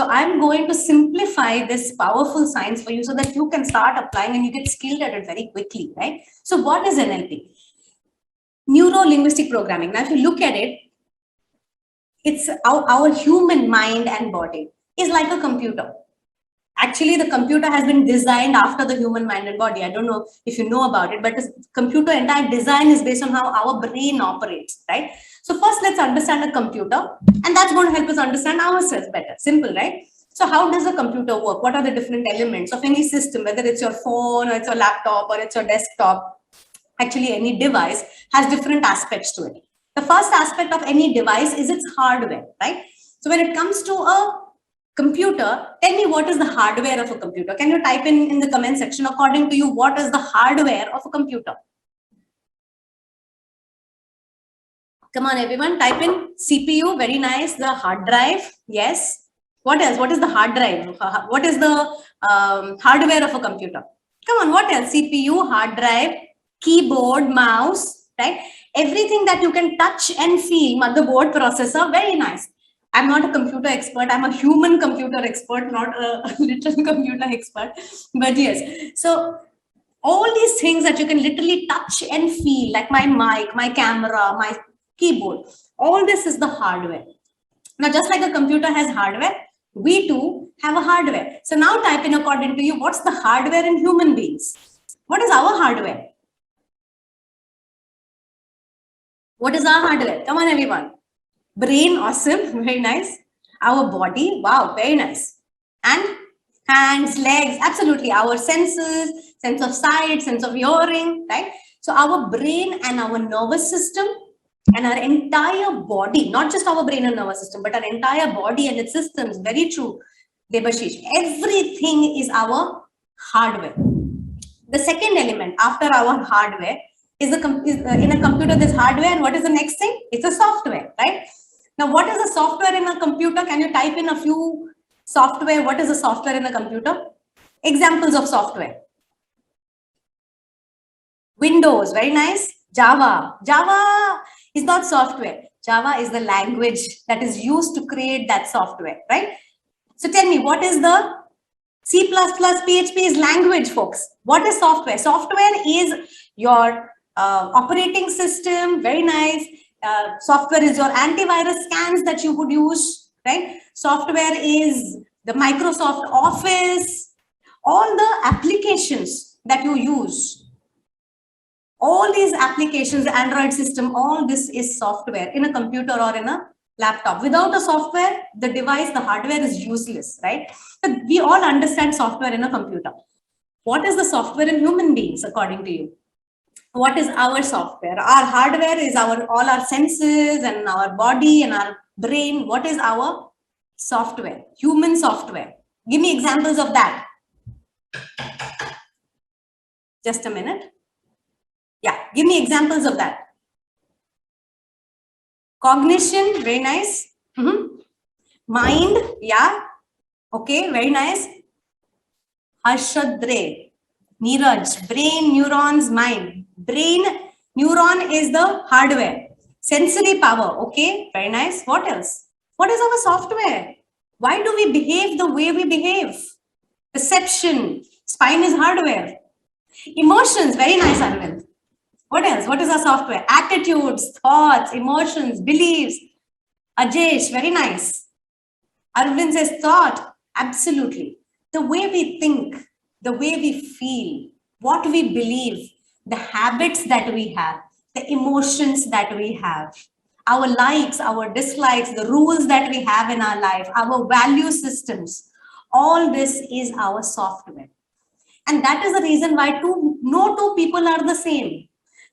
So I'm going to simplify this powerful science for you so that you can start applying and you get skilled at it very quickly, right? So what is NLP? Neuro-linguistic programming. Now, if you look at it, it's our human mind and body is like a computer. Actually, the computer has been designed after the human mind and body. I don't know if you know about it, but the computer entire design is based on how our brain operates, right? So first, let's understand a computer, and that's going to help us understand ourselves better. Simple, right? So how does a computer work? What are the different elements of any system, whether it's your phone or it's your laptop or it's your desktop? Actually, any device has different aspects to it. The first aspect of any device is its hardware, right? So when it comes to a computer, tell me what is the hardware of a computer? Can you type in the comment section, according to you, what is the hardware of a computer? Come on, everyone, type in CPU, very nice. The hard drive, yes. What else? What is the hard drive? What is the hardware of a computer? Come on, what else? CPU, hard drive, keyboard, mouse, right? Everything that you can touch and feel, motherboard, processor, very nice. I'm not a computer expert. I'm a human computer expert, not a literal computer expert. But yes, so all these things that you can literally touch and feel, like my mic, my camera, my keyboard, all this is the hardware. Now, just like a computer has hardware, we too have a hardware. So now type in, according to you, what's the hardware in human beings? What is our hardware? What is our hardware? Come on, everyone. Brain, awesome, very nice. Our body, wow, very nice. And hands, legs, absolutely. Our senses, sense of sight, sense of hearing, right? So our brain and our nervous system and our entire body, not just our brain and nervous system, but our entire body and its systems, very true, Debashish. Everything is our hardware. The second element after our hardware is in a computer, there's hardware, and what is the next thing? It's a software, right? Now, what is a software in a computer? Can you type in a few software? What is a software in a computer? Examples of software. Windows, very nice. Java. Java is not software. Java is the language that is used to create that software, right? So tell me, what is the C++, PHP is language, folks. What is software? Software is your operating system, very nice. Software is your antivirus scans that you would use, right? Software is the Microsoft Office, all the applications that you use. All these applications, the Android system, all this is software in a computer or in a laptop. Without a software, the device, the hardware is useless, right? But we all understand software in a computer. What is the software in human beings, according to you? What is our software? Our hardware is all our senses and our body and our brain. What is our software? Human software. Give me examples of that. Just a minute. Yeah, give me examples of that. Cognition, very nice. Mind, yeah. Okay, very nice. Harshadre, Neeraj, brain, neurons, mind. Brain, neuron is the hardware. Sensory power, okay, very nice. What else? What is our software? Why do we behave the way we behave? Perception, spine is hardware. Emotions, very nice, Arvind. What else? What is our software? Attitudes, thoughts, emotions, beliefs. Ajesh, very nice. Arvind says thought, absolutely. The way we think, the way we feel, what we believe, the habits that we have, the emotions that we have, our likes, our dislikes, the rules that we have in our life, our value systems, all this is our software. And that is the reason why no two people are the same.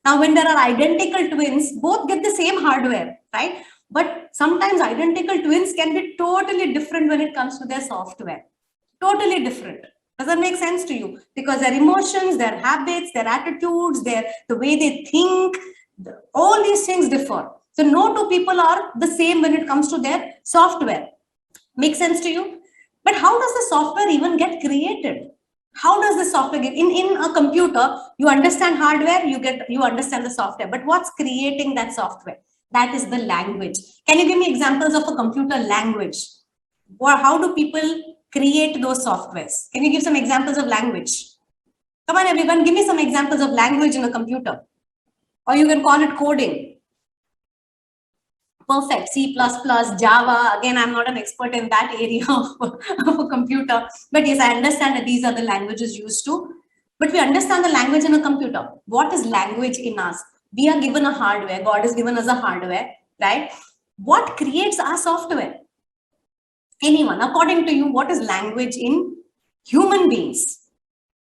Now, when there are identical twins, both get the same hardware, right? But sometimes identical twins can be totally different when it comes to their software. Totally different. Does that make sense to you? Because their emotions, their habits, their attitudes, the way they think, all these things differ. So no two people are the same when it comes to their software. Make sense to you? But how does the software even get created? How does the software get in a computer? You understand hardware, you understand the software. But what's creating that software? That is the language. Can you give me examples of a computer language? How do people create those softwares? Can you give some examples of language? Come on, everyone, give me some examples of language in a computer. Or you can call it coding. Perfect. C++, Java. Again, I'm not an expert in that area of a computer. But yes, I understand that these are the languages used to. But we understand the language in a computer. What is language in us? We are given a hardware. God has given us a hardware, right? What creates our software? Anyone, according to you, what is language in human beings?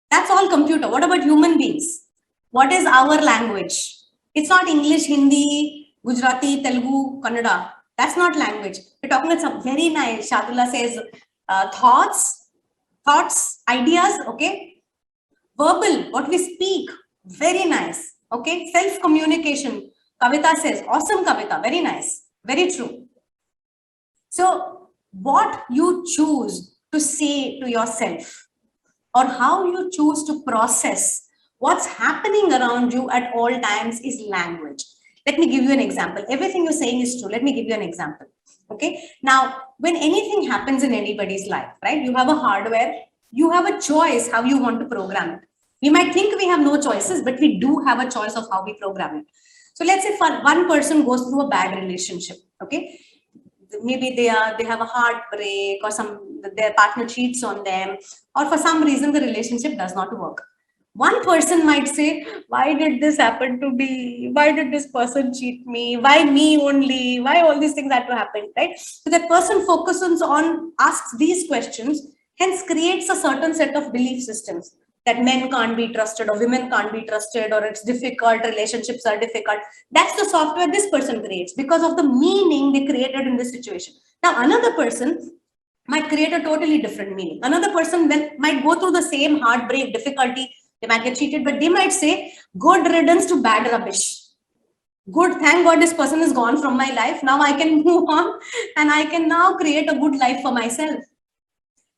That's all computer. What about human beings? What is our language? It's not English, Hindi, Gujarati, Telugu, Kannada. That's not language. We're talking about some very nice. Shadula says thoughts, ideas, okay? Verbal, what we speak, very nice, okay? Self-communication. Kavita says, awesome Kavita, very nice, very true. So what you choose to say to yourself, or how you choose to process what's happening around you at all times, is language. Let me give you an example. Everything you're saying is true. Let me give you an example. Okay. Now, when anything happens in anybody's life, right, you have a hardware, you have a choice how you want to program it. We might think we have no choices, but we do have a choice of how we program it. So let's say one person goes through a bad relationship. Okay. Maybe they have a heartbreak, or their partner cheats on them, or for some reason the relationship does not work. One person might say, why did this happen to me? Why did this person cheat me? Why me only? Why all these things had to happen, right? So that person focuses on, asks these questions, hence creates a certain set of belief systems that men can't be trusted, or women can't be trusted, or it's difficult, relationships are difficult. That's the software this person creates because of the meaning they created in this situation. Now, another person might create a totally different meaning. Another person might go through the same heartbreak, difficulty, they might get cheated, but they might say, good riddance to bad rubbish. Good, thank God this person is gone from my life. Now I can move on and I can now create a good life for myself.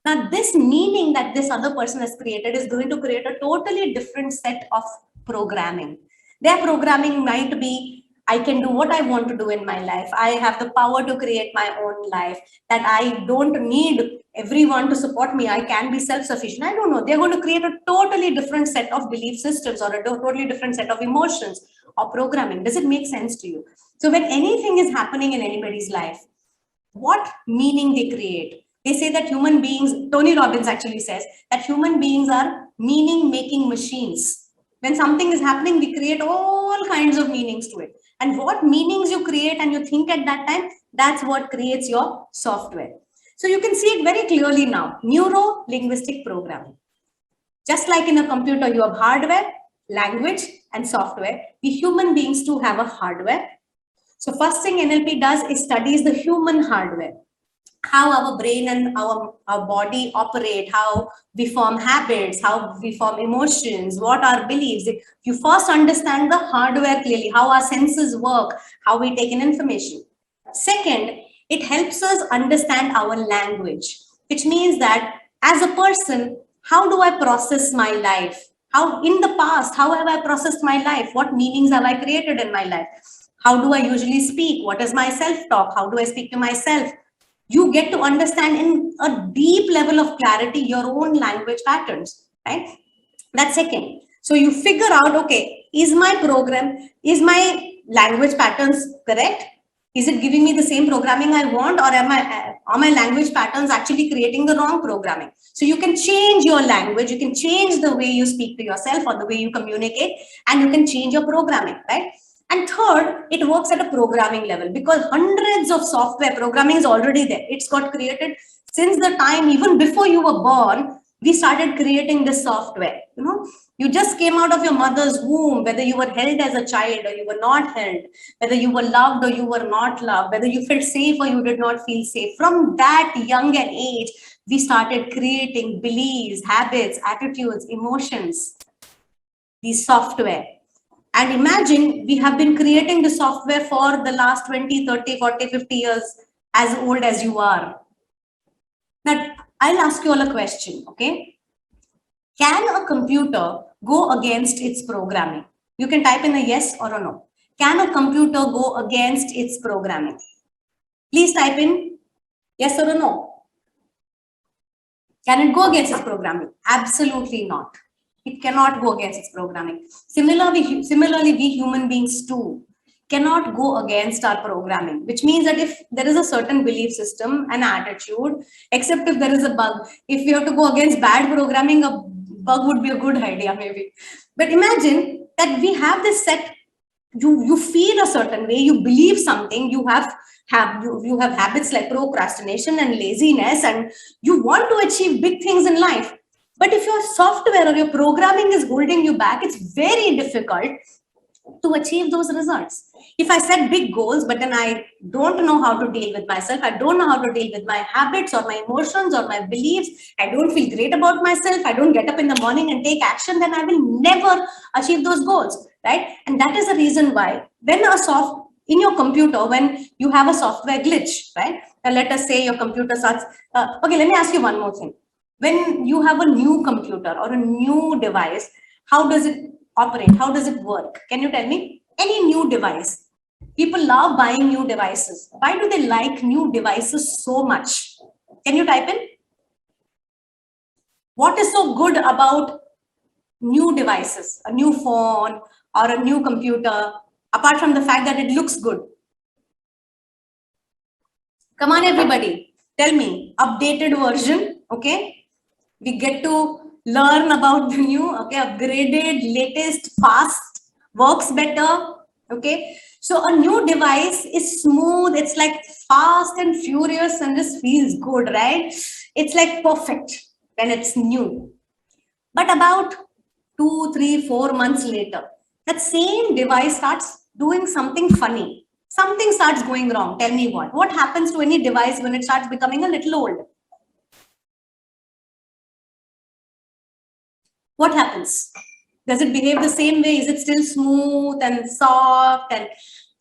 Now, this meaning that this other person has created is going to create a totally different set of programming. Their programming might be, I can do what I want to do in my life. I have the power to create my own life, that I don't need everyone to support me. I can be self-sufficient. I don't know. They're going to create a totally different set of belief systems, or a totally different set of emotions or programming. Does it make sense to you? So when anything is happening in anybody's life, what meaning they create. They say that human beings, Tony Robbins actually says that human beings are meaning making machines. When something is happening, we create all kinds of meanings to it. And what meanings you create and you think at that time, that's what creates your software. So you can see it very clearly now. Neuro-linguistic programming. Just like in a computer, you have hardware, language, and software. We human beings too have a hardware. So first thing NLP does is studies the human hardware, how our brain and our body operate, how we form habits, how we form emotions, what our beliefs. You first understand the hardware clearly, how our senses work, how we take in information. Second, it helps us understand our language, which means that as a person, how do I process my life? How in the past, how have I processed my life? What meanings have I created in my life? How do I usually speak? What is my self-talk? How do I speak to myself? You get to understand in a deep level of clarity your own language patterns, right? That's second. So you figure out, okay, is my language patterns correct? Is it giving me the same programming I want, or are my language patterns actually creating the wrong programming? So you can change your language, you can change the way you speak to yourself or the way you communicate, and you can change your programming, right? And third, it works at a programming level because hundreds of software programming is already there. It's got created since the time, even before you were born, we started creating this software. You know, you just came out of your mother's womb, whether you were held as a child or you were not held, whether you were loved or you were not loved, whether you felt safe or you did not feel safe. From that young an age, we started creating beliefs, habits, attitudes, emotions, these software. And imagine we have been creating the software for the last 20, 30, 40, 50 years, as old as you are. Now, I'll ask you all a question, okay? Can a computer go against its programming? You can type in a yes or a no. Can a computer go against its programming? Please type in yes or a no. Can it go against its programming? Absolutely not. It cannot go against its programming. Similarly, we human beings too cannot go against our programming, which means that if there is a certain belief system and attitude, except if there is a bug, if we have to go against bad programming, a bug would be a good idea maybe. But imagine that we have this set, you feel a certain way, you believe something, you have habits like procrastination and laziness, and you want to achieve big things in life. But if your software or your programming is holding you back, it's very difficult to achieve those results. If I set big goals, but then I don't know how to deal with myself, I don't know how to deal with my habits or my emotions or my beliefs, I don't feel great about myself, I don't get up in the morning and take action, then I will never achieve those goals, right? And that is the reason why when in your computer, when you have a software glitch, right? And let us say your computer starts, okay, let me ask you one more thing. When you have a new computer or a new device, how does it operate? How does it work? Can you tell me? Any new device. People love buying new devices. Why do they like new devices so much? Can you type in? What is so good about new devices, a new phone or a new computer, apart from the fact that it looks good? Come on, everybody. Tell me. Updated version, okay? We get to learn about the new, okay, upgraded, latest, fast, works better, okay? So a new device is smooth, it's like fast and furious and just feels good, right? It's like perfect when it's new. But about 2, 3, 4 months later, that same device starts doing something funny. Something starts going wrong. Tell me what. What happens to any device when it starts becoming a little old? What happens? Does it behave the same way? Is it still smooth and soft and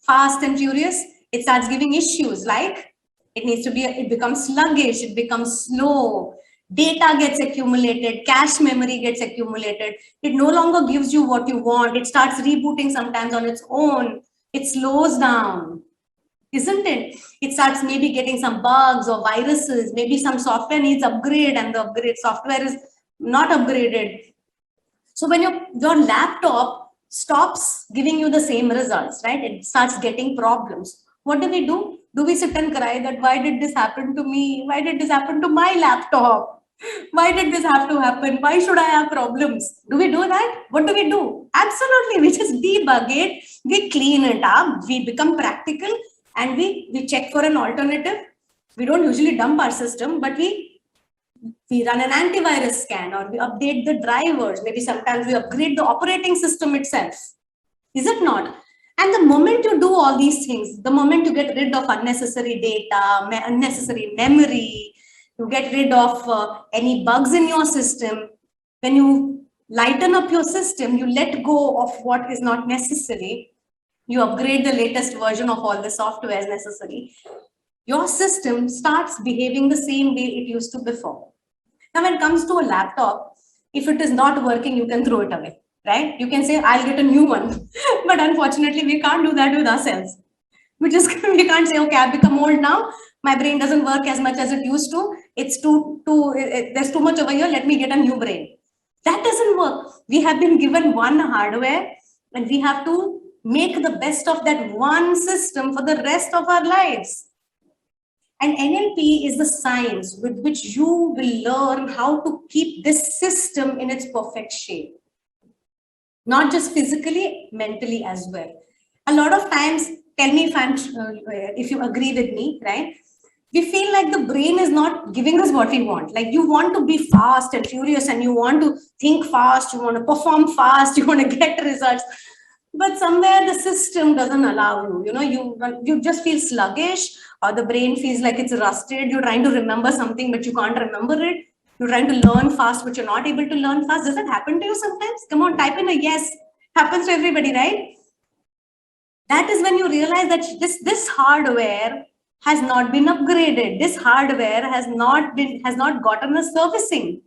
fast and furious? It starts giving issues like it becomes sluggish, it becomes slow, data gets accumulated, cache memory gets accumulated. It no longer gives you what you want. It starts rebooting sometimes on its own. It slows down, isn't it? It starts maybe getting some bugs or viruses. Maybe some software needs upgrade and the upgrade software is not upgraded. So when your laptop stops giving you the same results, right? It starts getting problems. What do? Do we sit and cry that why did this happen to me? Why did this happen to my laptop? Why did this have to happen? Why should I have problems? Do we do that? What do we do? Absolutely. We just debug it. We clean it up. We become practical and we check for an alternative. We don't usually dump our system, but we run an antivirus scan or we update the drivers. Maybe sometimes we upgrade the operating system itself. Is it not? And the moment you do all these things, the moment you get rid of unnecessary data, unnecessary memory, you get rid of any bugs in your system, when you lighten up your system, you let go of what is not necessary, you upgrade the latest version of all the software as necessary, your system starts behaving the same way it used to before. Now, when it comes to a laptop, if it is not working, you can throw it away, right? You can say, I'll get a new one. But unfortunately, we can't do that with ourselves. We can't say, okay, I've become old now. My brain doesn't work as much as it used to. There's too much over here. Let me get a new brain. That doesn't work. We have been given one hardware and we have to make the best of that one system for the rest of our lives. And NLP is the science with which you will learn how to keep this system in its perfect shape. Not just physically, mentally as well. A lot of times, tell me if you agree with me, right? We feel like the brain is not giving us what we want. Like you want to be fast and furious and you want to think fast, you want to perform fast, you want to get results. But somewhere the system doesn't allow you. You know, you just feel sluggish or the brain feels like it's rusted. You're trying to remember something, but you can't remember it. You're trying to learn fast, but you're not able to learn fast. Does that happen to you sometimes? Come on, type in a yes. Happens to everybody, right? That is when you realize that this hardware has not been upgraded. This hardware has not gotten a servicing.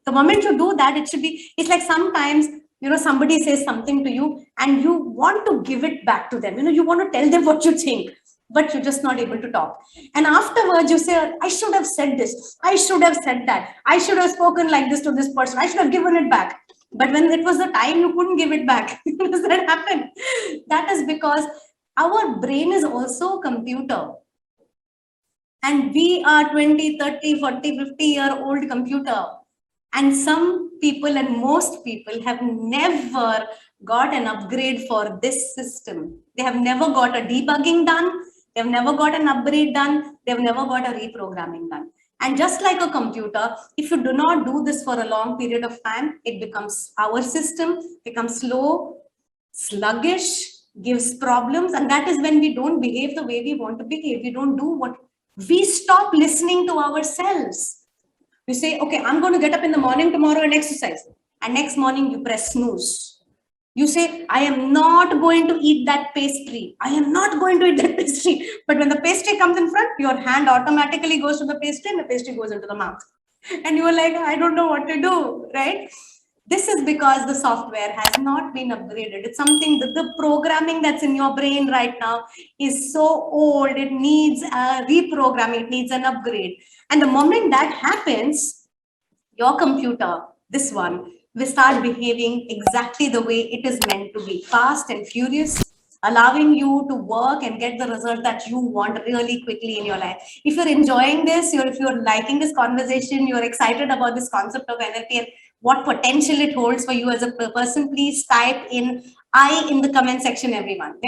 The moment you do that, it's like sometimes, you know, somebody says something to you and you want to give it back to them. You know, you want to tell them what you think. but you're just not able to talk. And afterwards, you say, I should have said this, I should have said that, I should have spoken like this to this person, I should have given it back. But when it was the time, you couldn't give it back. Does that happen? That is because our brain is also a computer. And we are 20, 30, 40, 50-year-old computer. And some people and most people have never got an upgrade for this system. They have never got a debugging done. They've never got an upgrade done. They've never got a reprogramming done. And just like a computer, if you do not do this for a long period of time, it becomes, our system becomes slow, sluggish, gives problems. And that is when we don't behave the way we want to behave. We don't do what, we stop listening to ourselves. You say, okay, I'm going to get up in the morning tomorrow and exercise. And next morning you press snooze. You say, I am not going to eat that pastry. I am not going to eat that pastry. But when the pastry comes in front, your hand automatically goes to the pastry and the pastry goes into the mouth. And you are like, I don't know what to do, right? This is because the software has not been upgraded. It's something that the programming that's in your brain right now is so old. It needs a reprogramming. It needs an upgrade. And the moment that happens, your computer, this one, will start behaving exactly the way it is meant to be, fast and furious, allowing you to work and get the result that you want really quickly in your life. If you're enjoying this, if you're liking this conversation, you're excited about this concept of NLP and what potential it holds for you as a person, please type in I in the comment section, everyone.